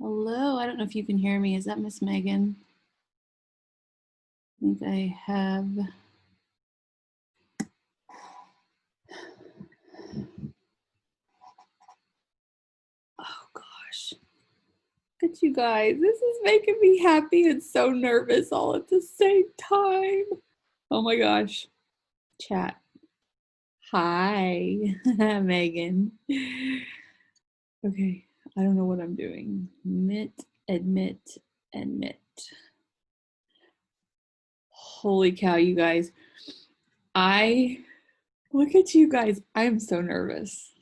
Hello, I don't know if you can hear me. Is that Miss Megan? I think I have. Oh gosh. Look at you guys. This is making me happy and so nervous all at the same time. Oh my gosh. Chat. Hi, Megan. Okay, I don't know what I'm doing. Admit, admit. Holy cow, you guys. Look at you guys. I am so nervous.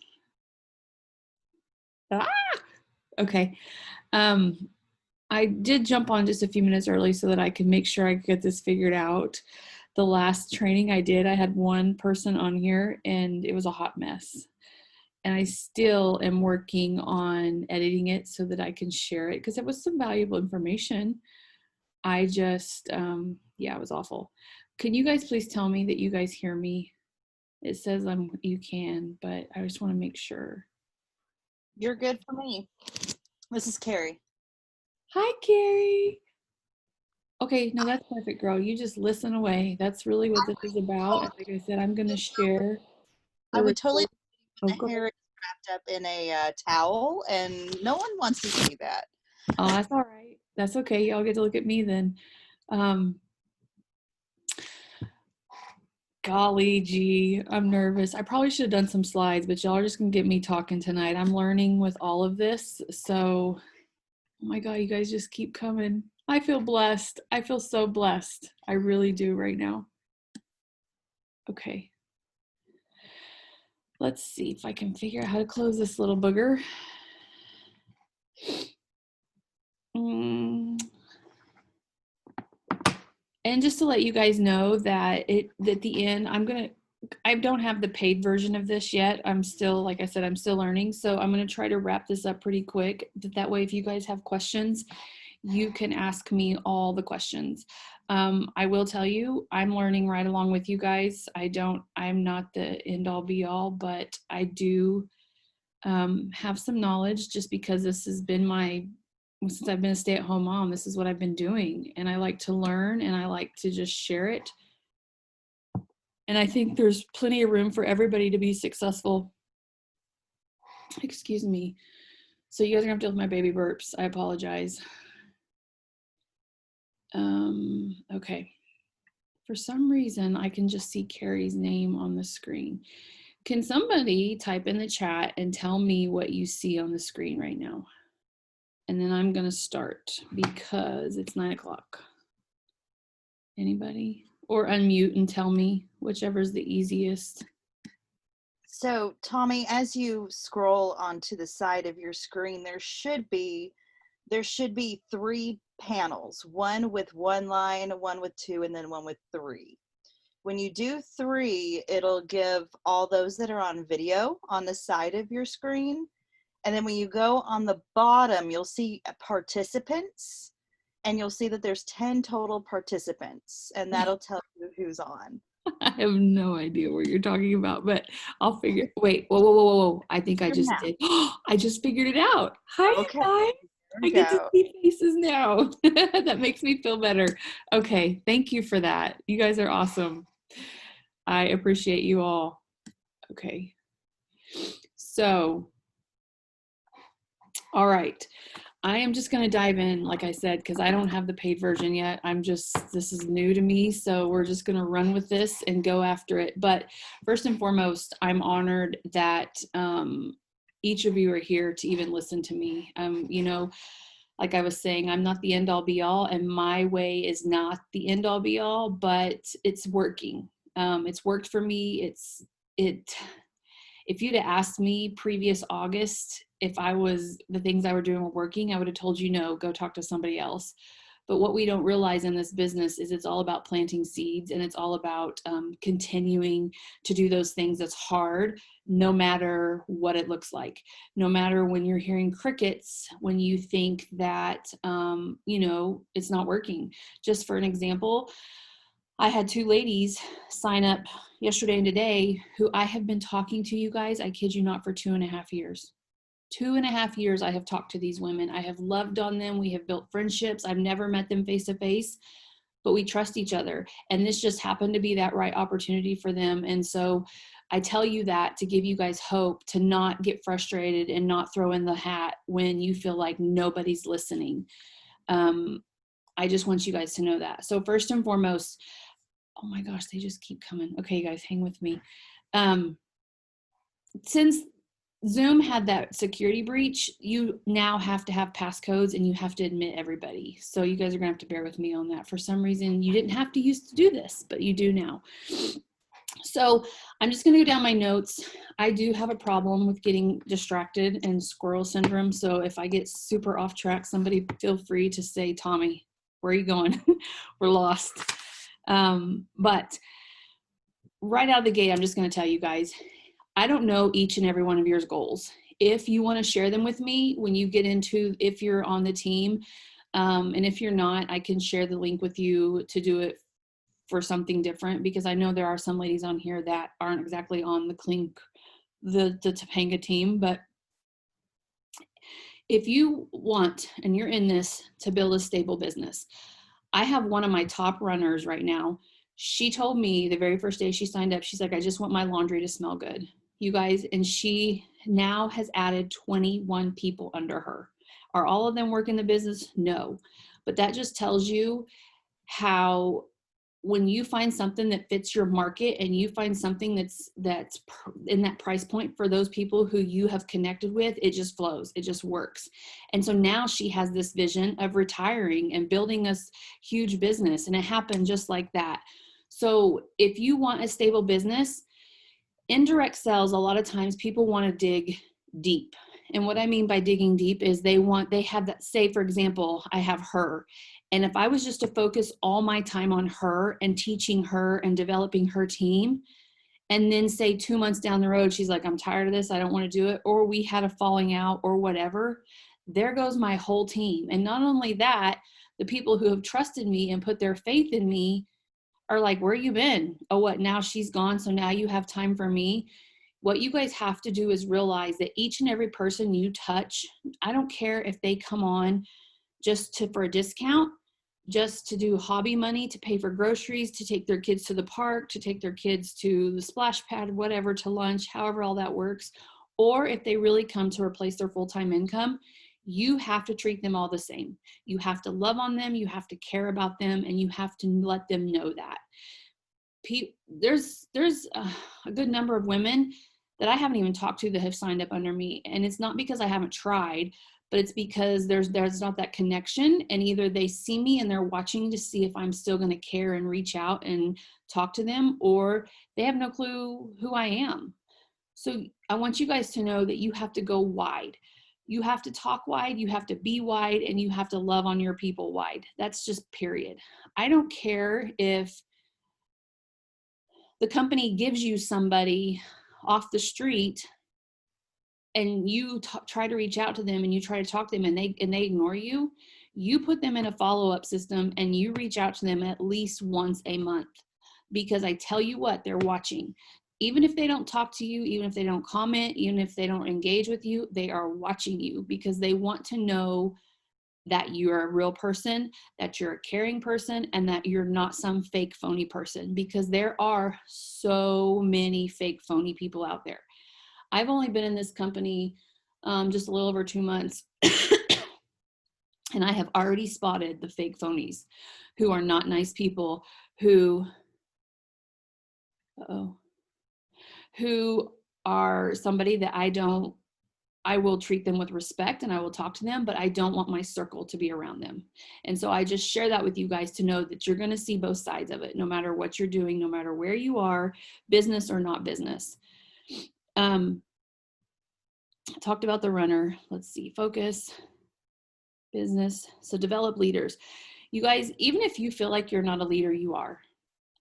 Ah! Okay. Um, I did jump on just a few minutes early so that I could make sure I could get this figured out. The last training I did, I had one person on here and it was a hot mess. And I still am working on editing it so that I can share it because it was some valuable information. I just, yeah, it was awful. Can you guys please tell me that you guys hear me? It says you can, but I just want to make sure. You're good for me. This is Carrie. Hi, Carrie. Okay, no, that's perfect, girl. You just listen away. That's really what this is about. And like I said, I'm going to share I the would totally report. Oh, when go the ahead. hair is wrapped up in a towel, and no one wants to see that. Oh, that's all right. That's okay. Y'all get to look at me then. Um, Golly gee, I'm nervous. I probably should have done some slides, but y'all are just going to get me talking tonight. I'm learning with all of this. So, oh my God, you guys just keep coming. I feel blessed. I feel so blessed. I really do right now. Okay. Let's see if I can figure out how to close this little booger. Mm. And just to let you guys know that at the end, I don't have the paid version of this yet. I'm still, like I said, I'm still learning. So I'm going to try to wrap this up pretty quick. That way, if you guys have questions, you can ask me all the questions. I will tell you, I'm learning right along with you guys. I'm not the end all be all, but I do have some knowledge just because this has been since I've been a stay-at-home mom, this is what I've been doing. And I like to learn and I like to just share it. And I think there's plenty of room for everybody to be successful. Excuse me. So you guys are gonna have to deal with my baby burps. I apologize. Okay. For some reason, I can just see Carrie's name on the screen. Can somebody type in the chat and tell me what you see on the screen right now? And then I'm gonna start because it's 9 o'clock. Anybody? Or unmute and tell me, whichever's the easiest. So, Tommy, as you scroll onto the side of your screen, there should be three panels, one with one line, one with two, and then one with three. When you do three, it'll give all those that are on video on the side of your screen. And then when you go on the bottom, you'll see participants, and you'll see that there's 10 total participants, and that'll tell you who's on. I have no idea what you're talking about, but I'll figure. Wait, whoa, whoa, whoa, whoa, whoa. I think I Your just map. did. I just figured it out. Hi, you Okay, guys. there I we get to go. see faces now. That makes me feel better. Okay, thank you for that. You guys are awesome. I appreciate you all. Okay. So, all right. I am just going to dive in, like I said, because I don't have the paid version yet. This is new to me. So we're just going to run with this and go after it. But first and foremost, I'm honored that each of you are here to even listen to me. Like I was saying, I'm not the end all be all, and my way is not the end all be all, but it's working. It's worked for me. If you'd have asked me previous August if the things I were doing were working, I would have told you no, go talk to somebody else. But what we don't realize in this business is it's all about planting seeds, and it's all about continuing to do those things that's hard, no matter what it looks like. No matter when you're hearing crickets, when you think that, it's not working. Just for an example, I had two ladies sign up yesterday and today who I have been talking to, you guys, I kid you not, for 2.5 years. 2.5 years I have talked to these women. I have loved on them. We have built friendships. I've never met them face to face, but we trust each other. And this just happened to be that right opportunity for them. And so I tell you that to give you guys hope, to not get frustrated and not throw in the hat when you feel like nobody's listening. I just want you guys to know that. So first and foremost, oh my gosh, they just keep coming. Okay, guys, hang with me. Since Zoom had that security breach, you now have to have passcodes and you have to admit everybody. So you guys are gonna have to bear with me on that. For some reason, you didn't have to used to do this, but you do now. So I'm just gonna go down my notes. I do have a problem with getting distracted and squirrel syndrome. So if I get super off track, somebody feel free to say, Tommy, where are you going? We're lost. But right out of the gate, I'm just gonna tell you guys, I don't know each and every one of your goals. If you want to share them with me when you get into, if you're on the team, and if you're not, I can share the link with you to do it for something different, because I know there are some ladies on here that aren't exactly on the Topanga team. But if you want, and you're in this to build a stable business, I have one of my top runners right now. She told me the very first day she signed up, she's like, I just want my laundry to smell good, you guys. And she now has added 21 people under her. Are all of them working the business? No. But that just tells you how, when you find something that fits your market and you find something that's in that price point for those people who you have connected with, it just flows, it just works. And so now she has this vision of retiring and building a huge business, and it happened just like that. So if you want a stable business, indirect sales, a lot of times people want to dig deep. And what I mean by digging deep is they have that, say, for example, I have her. And if I was just to focus all my time on her and teaching her and developing her team, and then say 2 months down the road, she's like, I'm tired of this, I don't want to do it, or we had a falling out or whatever, there goes my whole team. And not only that, the people who have trusted me and put their faith in me are like, where you been? Oh, what, now she's gone, so now you have time for me? What you guys have to do is realize that each and every person you touch, I don't care if they come on just for a discount, just to do hobby money, to pay for groceries, to take their kids to the park, to take their kids to the splash pad, whatever, to lunch, however all that works. Or if they really come to replace their full-time income, you have to treat them all the same. You have to love on them, you have to care about them, and you have to let them know that. There's a good number of women that I haven't even talked to that have signed up under me. And it's not because I haven't tried, but it's because there's not that connection. And either they see me and they're watching to see if I'm still going to care and reach out and talk to them, or they have no clue who I am. So I want you guys to know that you have to go wide. You have to talk wide, you have to be wide, and you have to love on your people wide. That's just period. I don't care if the company gives you somebody off the street and you try to reach out to them and you try to talk to them and they ignore you. You put them in a follow-up system and you reach out to them at least once a month, because I tell you what, they're watching. Even if they don't talk to you, even if they don't comment, even if they don't engage with you, they are watching you, because they want to know that you're a real person, that you're a caring person, and that you're not some fake phony person, because there are so many fake phony people out there. I've only been in this company just a little over 2 months, and I have already spotted the fake phonies who are not nice people, who are somebody that I will treat them with respect and I will talk to them, but I don't want my circle to be around them. And so I just share that with you guys to know that you're going to see both sides of it, no matter what you're doing, no matter where you are, business or not business. I talked about the runner. Let's see, focus, business. So develop leaders. You guys, even if you feel like you're not a leader, you are.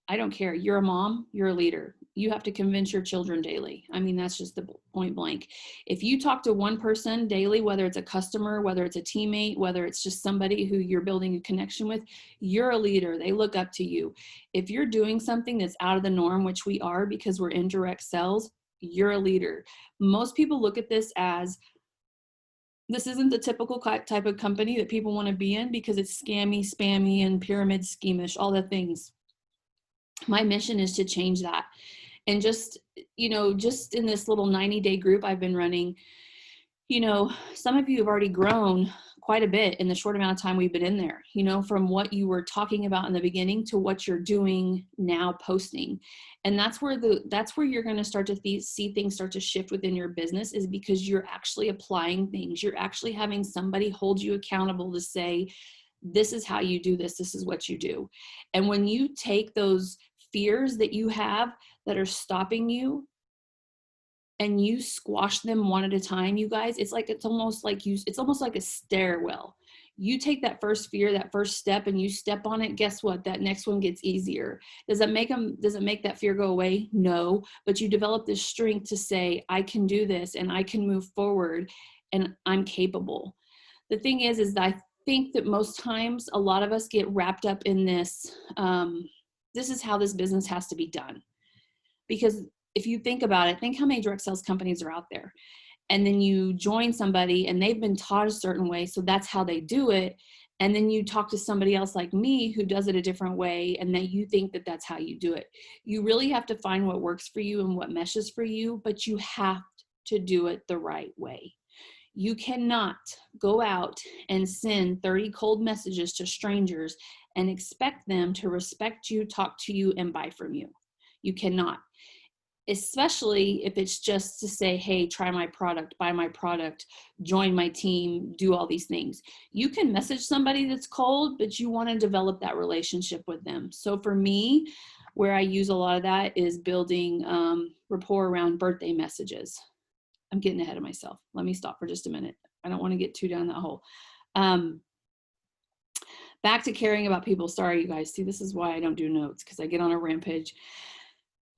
I don't care. You're a mom, you're a leader. You have to convince your children daily. I mean, that's just the point blank. If you talk to one person daily, whether it's a customer, whether it's a teammate, whether it's just somebody who you're building a connection with, you're a leader. They look up to you. If you're doing something that's out of the norm, which we are because we're in direct sales, you're a leader. Most people look at this as, This isn't the typical type of company that people want to be in because it's scammy, spammy, and pyramid schemish, all the things. My mission is to change that. And just, just in this little 90-day group I've been running, some of you have already grown quite a bit in the short amount of time we've been in there, from what you were talking about in the beginning to what you're doing now posting. And that's where you're going to start to see things start to shift within your business, is because you're actually applying things. You're actually having somebody hold you accountable to say, this is how you do this. This is what you do. And when you take those fears that you have that are stopping you and you squash them one at a time, you guys, it's almost like a stairwell. You take that first fear, that first step, and you step on it. Guess what? That next one gets easier. Does it make that fear go away? No, but you develop this strength to say, I can do this and I can move forward and I'm capable. The thing is that I think that most times a lot of us get wrapped up in this. This is how this business has to be done. Because if you think about it, think how many direct sales companies are out there. And then you join somebody and they've been taught a certain way, so that's how they do it. And then you talk to somebody else like me who does it a different way, and then you think that that's how you do it. You really have to find what works for you and what meshes for you, but you have to do it the right way. You cannot go out and send 30 cold messages to strangers and expect them to respect you, talk to you, and buy from you. You cannot. Especially if it's just to say, hey, try my product, buy my product, join my team, do all these things. You can message somebody that's cold, but you want to develop that relationship with them. So for me, where I use a lot of that is building rapport around birthday messages. I'm getting ahead of myself. Let me stop for just a minute. I don't want to get too down that hole. Back to caring about people. Sorry, you guys. See, this is why I don't do notes, because I get on a rampage.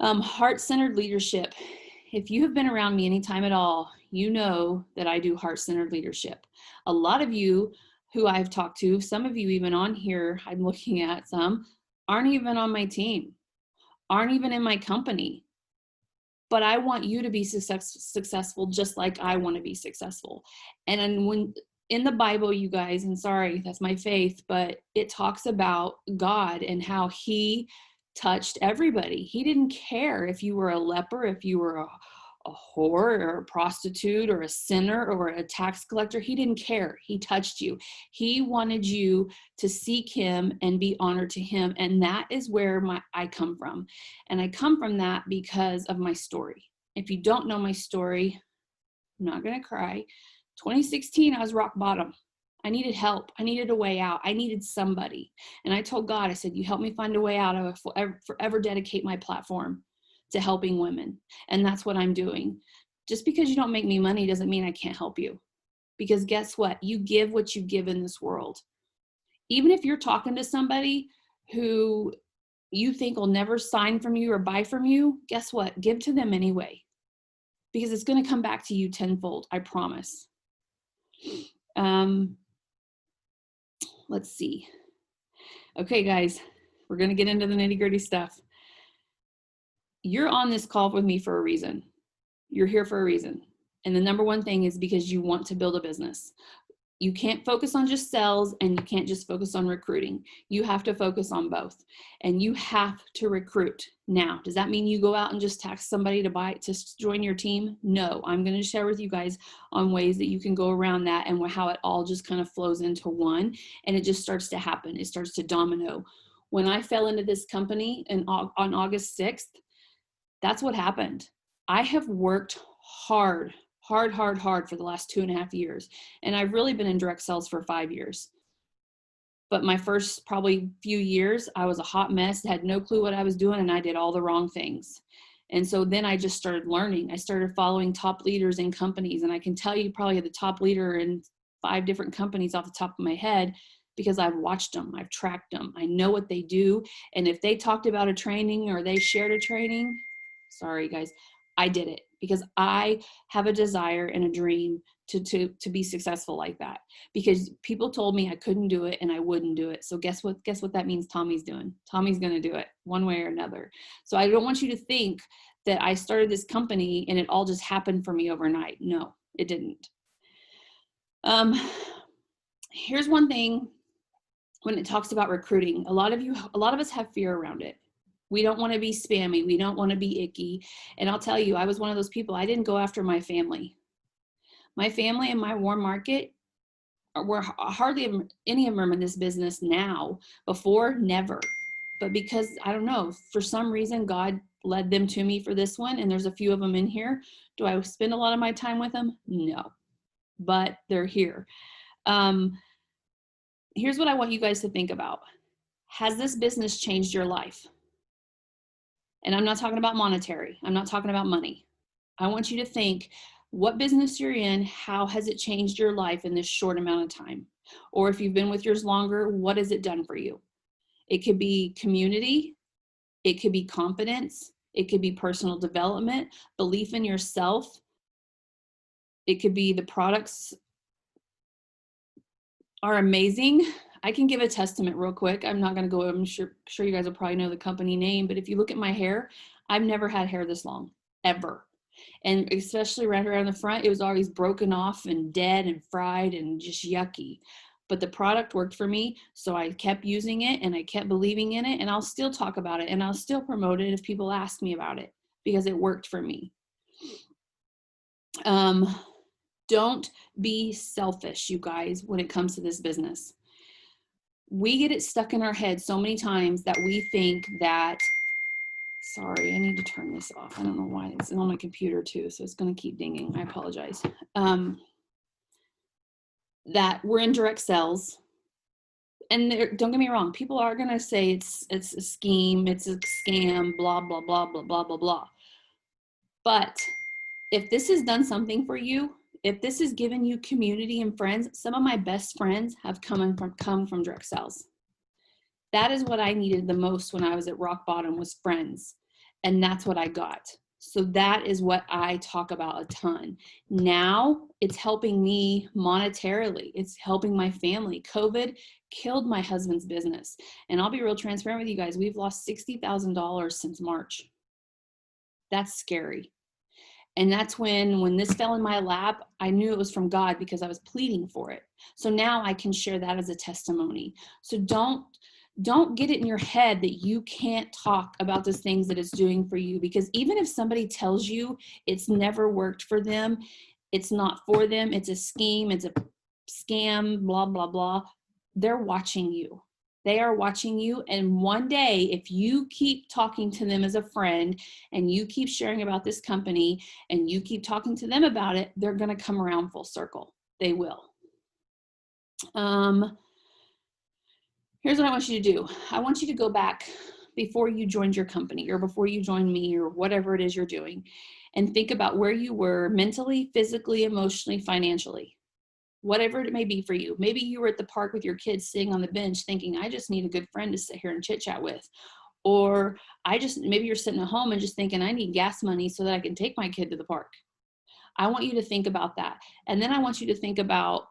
Heart-centered leadership. If you have been around me anytime at all, you know that I do heart-centered leadership. A lot of you who I've talked to, some of you even on here, I'm looking at some, aren't even on my team, aren't even in my company. But I want you to be successful just like I want to be successful. And when in the Bible, you guys, and sorry, that's my faith, but it talks about God and how he touched everybody. He didn't care if you were a leper, if you were a whore or a prostitute or a sinner or a tax collector. He didn't care. He touched you. He wanted you to seek him and be honored to him. And that is where I come from. And I come from that because of my story. If you don't know my story, I'm not going to cry. 2016, I was rock bottom. I needed help. I needed a way out. I needed somebody. And I told God, I said, you help me find a way out. I will forever dedicate my platform to helping women. And that's what I'm doing. Just because you don't make me money doesn't mean I can't help you. Because guess what? You give what you give in this world. Even if you're talking to somebody who you think will never sign from you or buy from you, guess what? Give to them anyway. Because it's going to come back to you tenfold, I promise. Let's see. Okay, guys, we're going to get into the nitty-gritty stuff. You're on this call with me for a reason. You're here for a reason. And the number one thing is because you want to build a business. You can't focus on just sales and you can't just focus on recruiting. You have to focus on both, and you have to recruit. Now, does that mean you go out and just tax somebody to join your team? No, I'm going to share with you guys on ways that you can go around that and how it all just kind of flows into one, and it just starts to happen. It starts to domino. When I fell into this company on August 6th, that's what happened. I have worked hard for the last 2.5 years. And I've really been in direct sales for 5 years. But my first probably few years, I was a hot mess, had no clue what I was doing, and I did all the wrong things. And so then I just started learning. I started following top leaders in companies. And I can tell you probably the top leader in 5 different companies off the top of my head, because I've watched them, I've tracked them. I know what they do. And if they talked about a training or they shared a training, sorry guys, I did it, because I have a desire and a dream to be successful like that, because people told me I couldn't do it and I wouldn't do it. So guess what that means Tommy's doing? Tommy's going to do it one way or another. So I don't want you to think that I started this company and it all just happened for me overnight. No, it didn't. Um, here's one thing when it talks about recruiting. A lot of us have fear around it. We don't want to be spammy. We don't want to be icky. And I'll tell you, I was one of those people. I didn't go after my family. My family and my warm market were hardly any of them in this business now. Before, never. But because, I don't know, for some reason, God led them to me for this one. And there's a few of them in here. Do I spend a lot of my time with them? No, but they're here. Here's what I want you guys to think about. Has this business changed your life? And I'm not talking about monetary. I'm not talking about money. I want you to think, what business you're in, how has it changed your life in this short amount of time? Or if you've been with yours longer, what has it done for you? It could be community. It could be confidence. It could be personal development, belief in yourself. It could be the products are amazing. I can give a testament real quick. I'm not going to go, I'm sure you guys will probably know the company name, but if you look at my hair, I've never had hair this long, ever. And especially right around the front, it was always broken off and dead and fried and just yucky. But the product worked for me, so I kept using it and I kept believing in it, and I'll still talk about it and I'll still promote it if people ask me about it because it worked for me. Don't be selfish, you guys, when it comes to this business. We get it stuck in our head so many times that we think that, sorry, I need to turn this off. I don't know why. It's on my computer too, so it's going to keep dinging. I apologize. That we're in direct sales. And don't get me wrong, people are going to say it's a scheme, it's a scam, blah, blah, blah, blah, blah, blah, blah. But if this has done something for you, if this has given you community and friends, some of my best friends have come from direct sales. That is what I needed the most when I was at rock bottom, was friends. And that's what I got. So that is what I talk about a ton. Now it's helping me monetarily. It's helping my family. COVID killed my husband's business. And I'll be real transparent with you guys. We've lost $60,000 since March. That's scary. And that's when this fell in my lap, I knew it was from God because I was pleading for it. So now I can share that as a testimony. So don't get it in your head that you can't talk about the things that it's doing for you, because even if somebody tells you it's never worked for them, it's not for them, it's a scheme, it's a scam, blah, blah, blah, they're watching you. They are watching you. And one day, if you keep talking to them as a friend and you keep sharing about this company and you keep talking to them about it, they're going to come around full circle. They will. Here's what I want you to do. I want you to go back before you joined your company or before you joined me or whatever it is you're doing, and think about where you were mentally, physically, emotionally, financially. Whatever it may be for you. Maybe you were at the park with your kids sitting on the bench thinking, I just need a good friend to sit here and chit chat with. Or maybe you're sitting at home and just thinking, I need gas money so that I can take my kid to the park. I want you to think about that. And then I want you to think about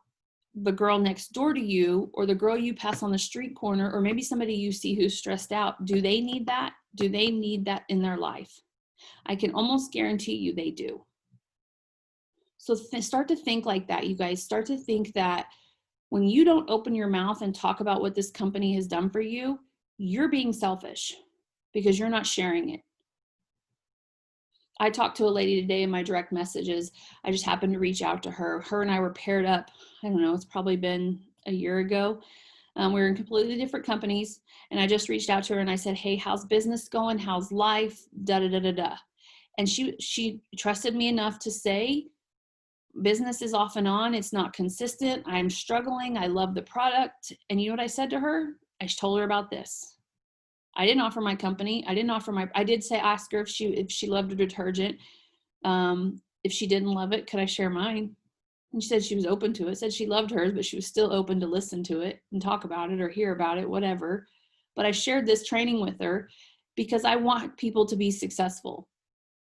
the girl next door to you, or the girl you pass on the street corner, or maybe somebody you see who's stressed out. Do they need that? Do they need that in their life? I can almost guarantee you they do. So start to think like that, you guys. Start to think that when you don't open your mouth and talk about what this company has done for you, you're being selfish because you're not sharing it. I talked to a lady today in my direct messages. I just happened to reach out to her. Her and I were paired up. I don't know, it's probably been a year ago. We were in completely different companies. And I just reached out to her and I said, hey, how's business going? How's life? Da, da, da, da, da. And she trusted me enough to say, business is off and on. It's not consistent. I'm struggling. I love the product. And you know what I said to her? I told her about this. I didn't offer my company. I did say, ask her if she loved a detergent. If she didn't love it, could I share mine? And she said she was open to it, said she loved hers, but she was still open to listen to it and talk about it or hear about it, whatever. But I shared this training with her because I want people to be successful,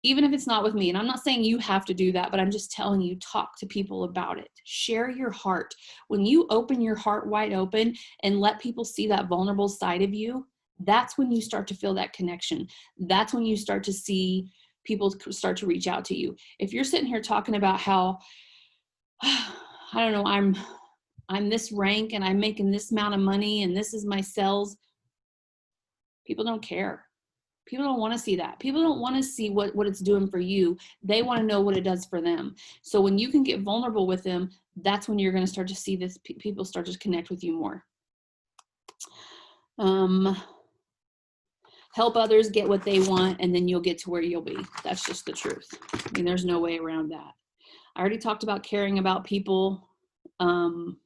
even if it's not with me. And I'm not saying you have to do that, but I'm just telling you, talk to people about it. Share your heart. When you open your heart wide open and let people see that vulnerable side of you, that's when you start to feel that connection. That's when you start to see people start to reach out to you. If you're sitting here talking about how I don't know, I'm this rank and I'm making this amount of money and this is my sales. People don't care. People don't want to see that. People don't want to see what it's doing for you. They want to know what it does for them. So when you can get vulnerable with them, that's when you're going to start to see this, people start to connect with you more. Help others get what they want, and then you'll get to where you'll be. That's just the truth. I mean, there's no way around that. I already talked about caring about people. Want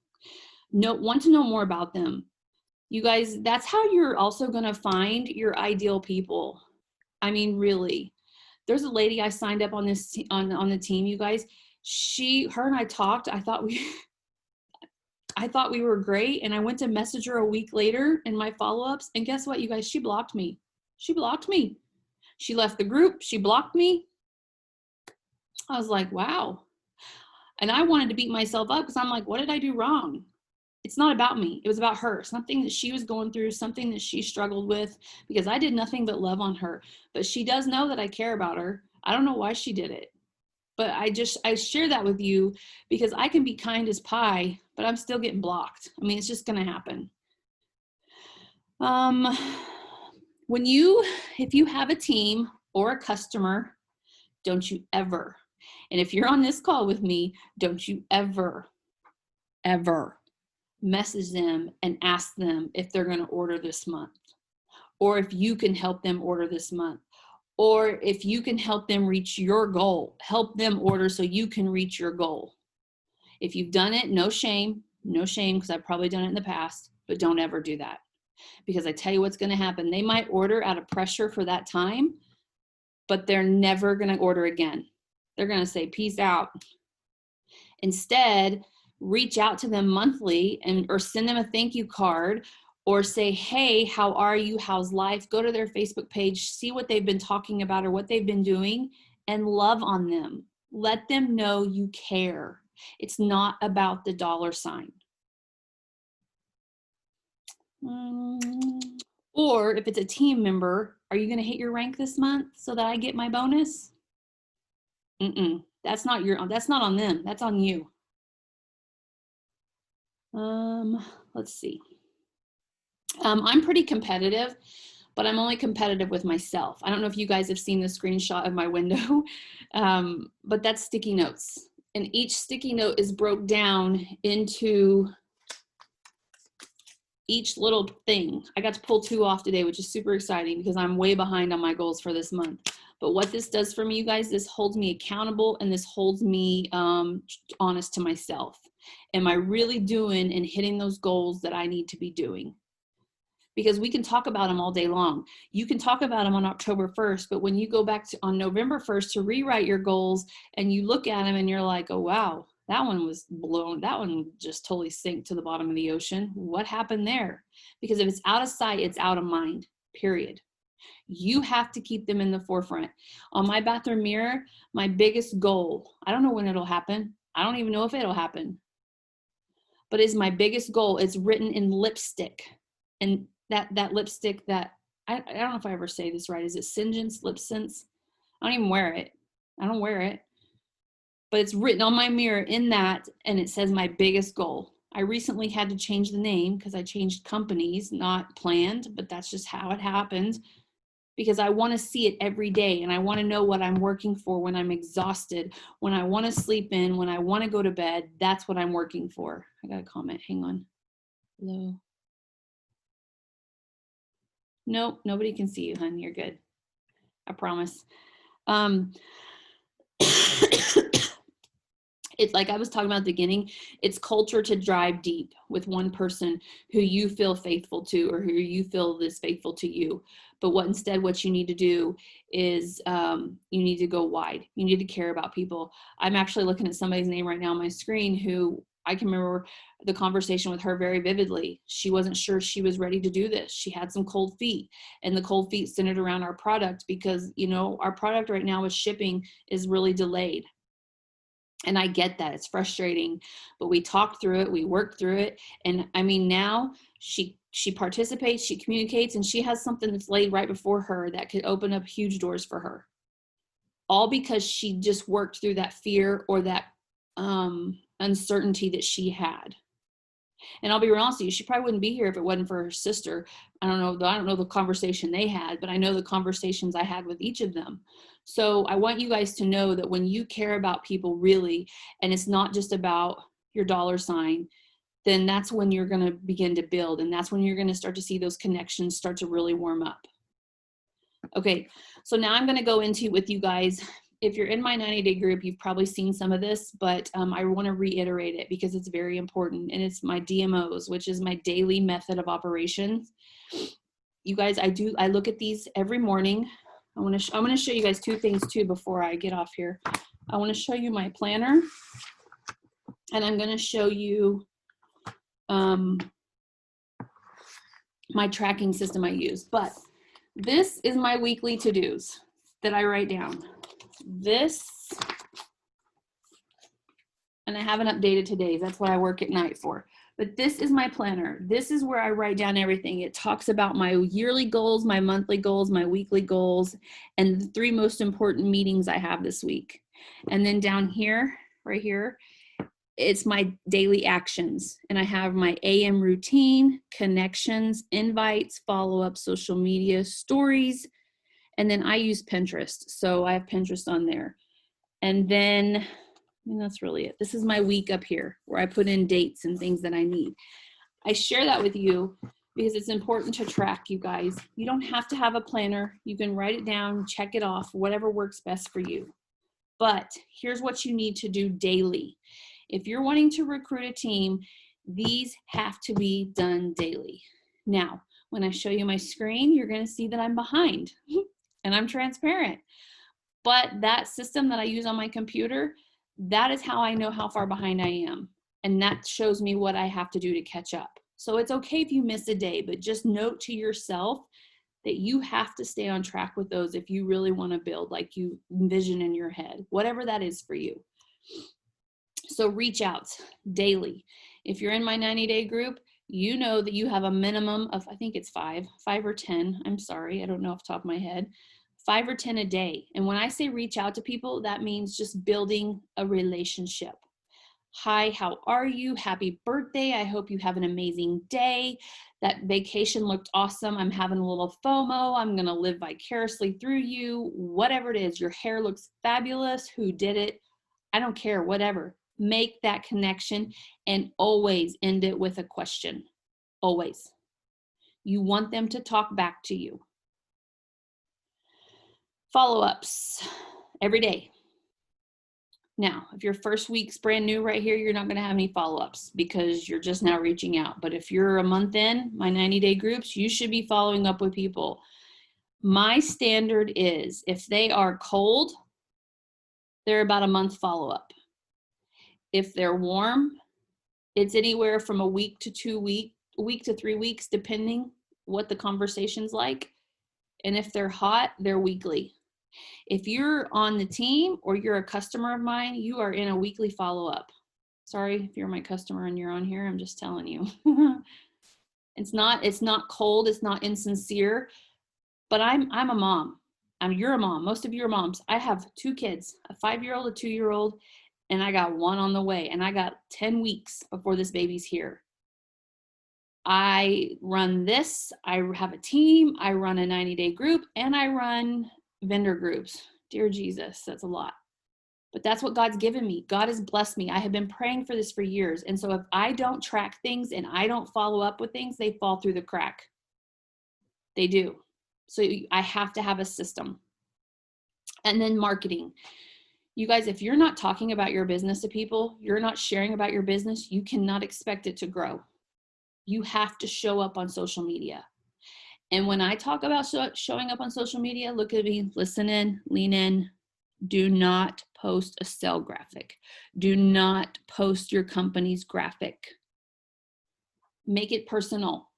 to know more about them. You guys, that's how you're also going to find your ideal people. I mean, really. There's a lady I signed up on this on the team, you guys. Her and I talked. I thought we were great, and I went to message her a week later in my follow-ups, and guess what, you guys? She blocked me. She blocked me. She left the group. She blocked me. I was like, wow. And I wanted to beat myself up because I'm like, what did I do wrong? It's not about me. It was about her. Something that she was going through, something that she struggled with, because I did nothing but love on her. But she does know that I care about her. I don't know why she did it. But I share that with you because I can be kind as pie, but I'm still getting blocked. I mean, it's just going to happen. If you have a team or a customer, don't you ever, and if you're on this call with me, don't you ever message them and ask them if they're going to order this month, or if you can help them order this month, or if you can help them reach your goal. Help them order so you can reach your goal. If you've done it, no shame, because I've probably done it in the past, but don't ever do that. Because I tell you what's going to happen. They might order out of pressure for that time, but they're never going to order again. They're going to say, peace out. Instead, reach out to them monthly or send them a thank you card, or say, hey, how are you? How's life? Go to their Facebook page, see what they've been talking about or what they've been doing, and love on them. Let them know you care. It's not about the dollar sign. Or if it's a team member, are you going to hit your rank this month so that I get my bonus? That's not on them. That's on you. Let's see. I'm pretty competitive, but I'm only competitive with myself. I don't know if you guys have seen the screenshot of my window, but that's sticky notes. And each sticky note is broke down into each little thing. I got to pull 2 off today, which is super exciting because I'm way behind on my goals for this month. But what this does for me, you guys, this holds me accountable, and this holds me honest to myself. Am I really doing and hitting those goals that I need to be doing? Because we can talk about them all day long. You can talk about them on October 1st, but when you go back to on November 1st to rewrite your goals and you look at them and you're like, oh, wow, that one was blown. That one just totally sank to the bottom of the ocean. What happened there? Because if it's out of sight, it's out of mind, period. You have to keep them in the forefront. On my bathroom mirror, my biggest goal, I don't know when it'll happen. I don't even know if it'll happen, but it's my biggest goal. It's written in lipstick. And that lipstick that, I don't know if I ever say this right. Is it Singen's Lip Sense? I don't even wear it. I don't wear it. But it's written on my mirror in that, and it says my biggest goal. I recently had to change the name because I changed companies, not planned, but that's just how it happened. Because I want to see it every day, and I want to know what I'm working for when I'm exhausted, when I want to sleep in, when I want to go to bed. That's what I'm working for. I got a comment. Hang on. Hello. Nope, nobody can see you, hun. You're good. I promise. It's like I was talking about at the beginning, it's culture to drive deep with one person who you feel faithful to or who you feel is faithful to you. But what you need to do is you need to go wide. You need to care about people. I'm actually looking at somebody's name right now on my screen who I can remember the conversation with her very vividly. She wasn't sure she was ready to do this. She had some cold feet, and the cold feet centered around our product because, you know, our product right now with shipping is really delayed. And I get that. It's frustrating, but we talked through it. We worked through it. And I mean, now she participates, she communicates, and she has something that's laid right before her that could open up huge doors for her. All because she just worked through that fear or that uncertainty that she had. And I'll be real honest with you, she probably wouldn't be here if it wasn't for her sister. I don't know the conversation they had, but I know the conversations I had with each of them. So I want you guys to know that when you care about people really, and it's not just about your dollar sign, then that's when you're going to begin to build. And that's when you're going to start to see those connections start to really warm up. Okay, so now I'm going to go into with you guys. If you're in my 90-day group, you've probably seen some of this, but I want to reiterate it because it's very important. And it's my DMOs, which is my daily method of operations. You guys, I look at these every morning. I'm going to show you guys two things too before I get off here. I want to show you my planner, and I'm going to show you my tracking system I use. But this is my weekly to-dos that I write down. This, and I haven't updated today. That's what I work at night for. But this is my planner. This is where I write down everything. It talks about my yearly goals, my monthly goals, my weekly goals, and the 3 most important meetings I have this week. And then down here, right here, it's my daily actions. And I have my AM routine, connections, invites, follow-up, social media, stories. And then I use Pinterest. So I have Pinterest on there. And then, that's really it. This is my week up here where I put in dates and things that I need. I share that with you because it's important to track, you guys. You don't have to have a planner. You can write it down, check it off, whatever works best for you. But here's what you need to do daily. If you're wanting to recruit a team, these have to be done daily. Now, when I show you my screen, you're going to see that I'm behind. And I'm transparent. But that system that I use on my computer, that is how I know how far behind I am. And that shows me what I have to do to catch up. So it's okay if you miss a day, but just note to yourself that you have to stay on track with those if you really want to build like you envision in your head, whatever that is for you. So reach out daily. If you're in my 90-day group, you know that you have a minimum of, I think it's 5 or 10. I'm sorry, I don't know off the top of my head. 5 or 10 a day. And when I say reach out to people, that means just building a relationship. Hi, how are you? Happy birthday. I hope you have an amazing day. That vacation looked awesome. I'm having a little FOMO. I'm going to live vicariously through you. Whatever it is, your hair looks fabulous. Who did it? I don't care, whatever. Make that connection and always end it with a question. Always. You want them to talk back to you. Follow-ups every day. Now, if your first week's brand new right here, you're not going to have any follow-ups because you're just now reaching out. But if you're a month in, my 90-day groups, you should be following up with people. My standard is if they are cold, they're about a month follow-up. If they're warm, it's anywhere from a week to 3 weeks, depending what the conversation's like. And if they're hot, they're weekly. If you're on the team or you're a customer of mine, you are in a weekly follow-up. Sorry if you're my customer and you're on here, I'm just telling you. It's not cold, it's not insincere, but I'm a mom. You're a mom. Most of you are moms. I have 2 kids, a 5-year-old, a 2-year-old, and I got 1 on the way, and I got 10 weeks before this baby's here. I run this, I have a team, I run a 90-day group, and I run vendor groups. Dear Jesus, that's a lot. But that's what God's given me. God has blessed me. I have been praying for this for years. And so if I don't track things and I don't follow up with things, they fall through the crack. They do. So I have to have a system. And then marketing. You guys, if you're not talking about your business to people, you're not sharing about your business, you cannot expect it to grow. You have to show up on social media. And when I talk about showing up on social media, look at me, listen in, lean in. Do not post a sell graphic. Do not post your company's graphic. Make it personal.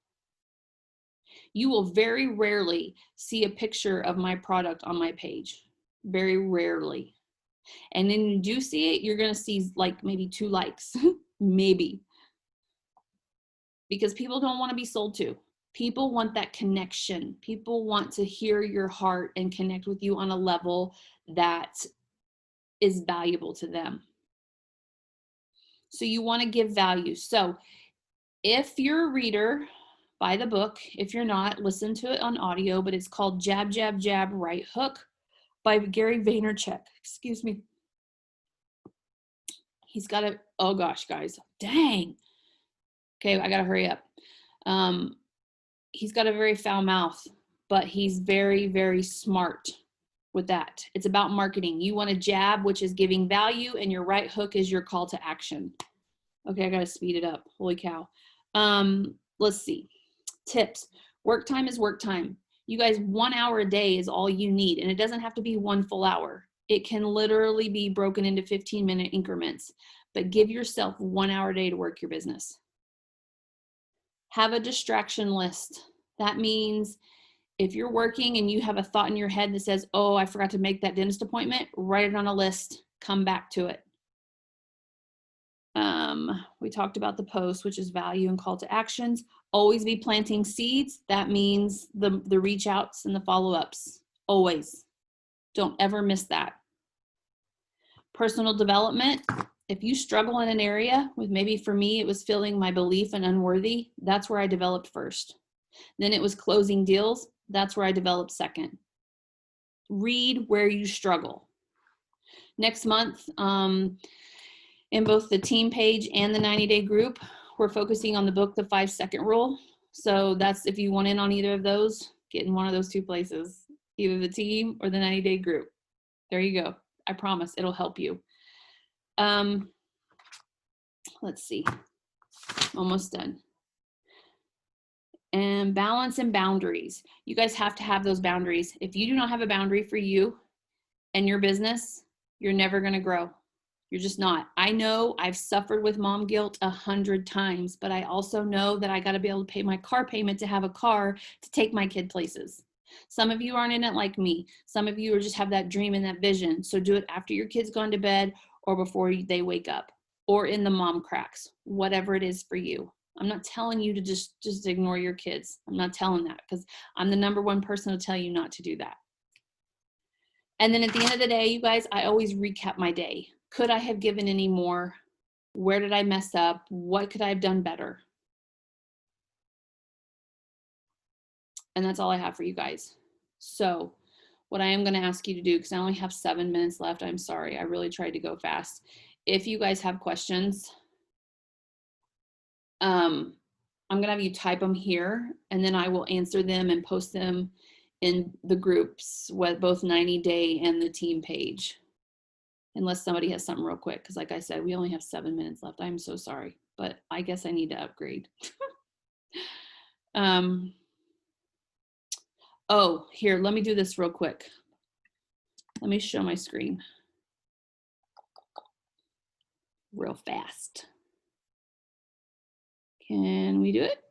You will very rarely see a picture of my product on my page. Very rarely. And then you do see it, you're going to see like maybe 2 likes, maybe. Because people don't want to be sold to. People want that connection. People want to hear your heart and connect with you on a level that is valuable to them. So you want to give value. So if you're a reader, buy the book. If you're not, listen to it on audio, but it's called Jab, Jab, Jab, Right Hook by Gary Vaynerchuk. Excuse me. He's got a, oh gosh, guys, dang. Okay, I gotta hurry up. He's got a very foul mouth, but he's very, very smart with that. It's about marketing. You want a jab, which is giving value, and your right hook is your call to action. Okay, I gotta speed it up. Holy cow. Let's see. Tips. Work time is work time. You guys, 1 hour a day is all you need, and it doesn't have to be 1 full hour. It can literally be broken into 15-minute increments, but give yourself 1 hour a day to work your business. Have a distraction list. That means if you're working and you have a thought in your head that says, oh, I forgot to make that dentist appointment, write it on a list, come back to it. We talked about the post, which is value and call to actions. Always be planting seeds. That means the reach outs and the follow-ups. Always. Don't ever miss that. Personal development. If you struggle in an area with, maybe for me, it was feeling my belief and unworthy, that's where I developed first. Then it was closing deals. That's where I developed second. Read where you struggle. Next month, in both the team page and the 90-day group, we're focusing on the book, The 5-Second Rule. So that's, if you want in on either of those, get in one of those two places, either the team or the 90-day group. There you go. I promise it'll help you. Let's see. Almost done. And balance and boundaries. You guys have to have those boundaries. If you do not have a boundary for you and your business, you're never going to grow. You're just not. I know I've suffered with mom guilt 100 times, but I also know that I got to be able to pay my car payment to have a car to take my kid places. Some of you aren't in it like me. Some of you are just have that dream and that vision. So do it after your kid's gone to bed or before they wake up or in the mom cracks, whatever it is for you. I'm not telling you to just ignore your kids. I'm not telling that, because I'm the #1 person to tell you not to do that. And then at the end of the day, you guys, I always recap my day. Could I have given any more? Where did I mess up? What could I have done better? And that's all I have for you guys. So what I am going to ask you to do, because I only have 7 minutes left, I'm sorry, I really tried to go fast. If you guys have questions, I'm going to have you type them here, and then I will answer them and post them in the groups, both 90-day and the team page. Unless somebody has something real quick, because like I said, we only have 7 minutes left. I'm so sorry, but I guess I need to upgrade. Oh, here, let me do this real quick. Let me show my screen real fast. Can we do it?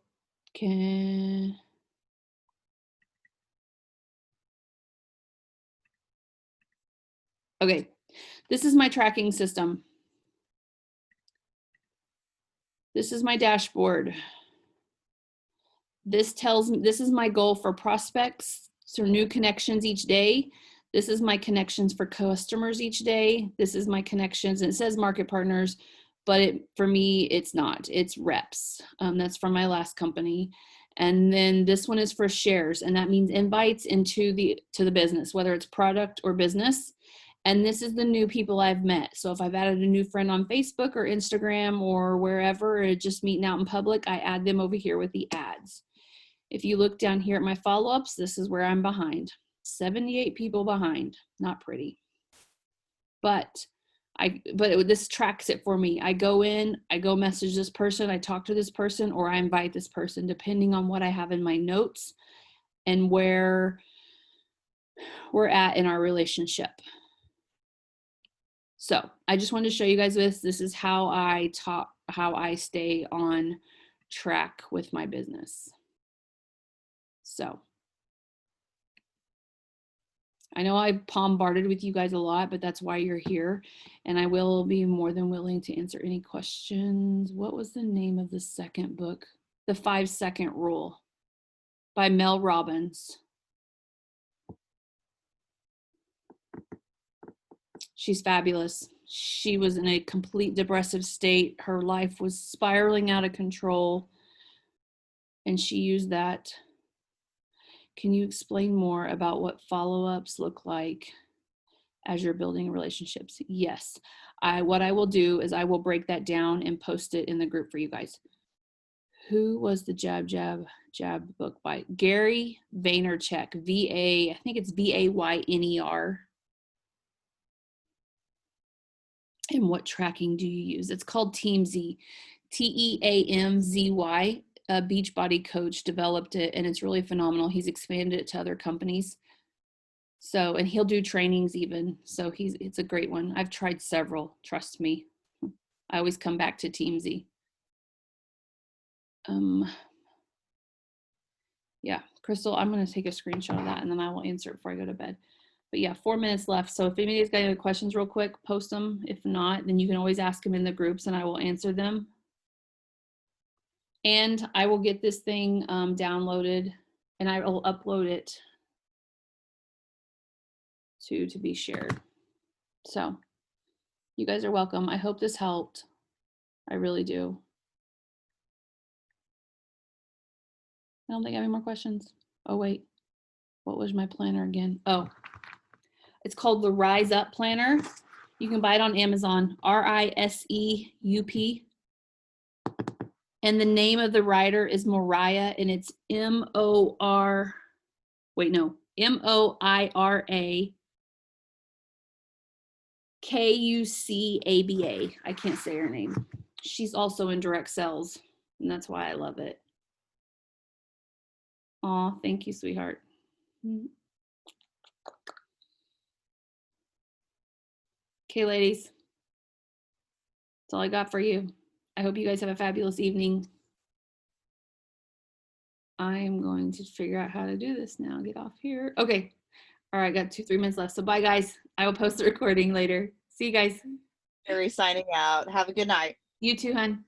Okay, this is my tracking system. This is my dashboard. This tells me, this is my goal for prospects, so new connections each day. This is my connections for customers each day. This is my connections, and it says market partners, but for me, it's not. It's reps. That's from my last company. And then this one is for shares, and that means invites to the business, whether it's product or business. And this is the new people I've met. So if I've added a new friend on Facebook or Instagram or wherever, or just meeting out in public, I add them over here with the ads. If you look down here at my follow-ups, this is where I'm behind. 78 people behind. Not pretty. But this tracks it for me. I go in, I go message this person, I talk to this person, or I invite this person, depending on what I have in my notes and where we're at in our relationship. So I just wanted to show you guys this. This is how I stay on track with my business. So I know I bombarded with you guys a lot, but that's why you're here. And I will be more than willing to answer any questions. What was the name of the second book? The 5-Second Rule by Mel Robbins. She's fabulous. She was in a complete depressive state. Her life was spiraling out of control, and she used that. Can you explain more about what follow-ups look like as you're building relationships? Yes. What I will do is I will break that down and post it in the group for you guys. Who was the Jab book by? Gary Vaynerchuk, I think it's Vayner. And what tracking do you use? It's called TeamZ, TEAMZY. A Beachbody coach developed it, and it's really phenomenal. He's expanded it to other companies. So, and he'll do trainings even. So it's a great one. I've tried several, trust me. I always come back to TeamZ. Yeah, Crystal, I'm going to take a screenshot of that and then I will answer it before I go to bed. But yeah, 4 minutes left. So if anybody's got any questions real quick, post them. If not, then you can always ask them in the groups and I will answer them. And I will get this thing downloaded and I will upload it to be shared. So you guys are welcome. I hope this helped. I really do. I don't think I have any more questions. Oh, wait. What was my planner again? Oh, it's called the Rise Up Planner. You can buy it on Amazon, RISEUP. And the name of the writer is Moriah, and it's MOIRA KUCABA. I can't say her name. She's also in direct sales, and that's why I love it. Aw, thank you, sweetheart. Okay, ladies. That's all I got for you. I hope you guys have a fabulous evening. I'm going to figure out how to do this now. Get off here. Okay. All right, got 2-3 minutes left. So bye, guys. I will post the recording later. See you guys. Mary signing out. Have a good night. You too, hun.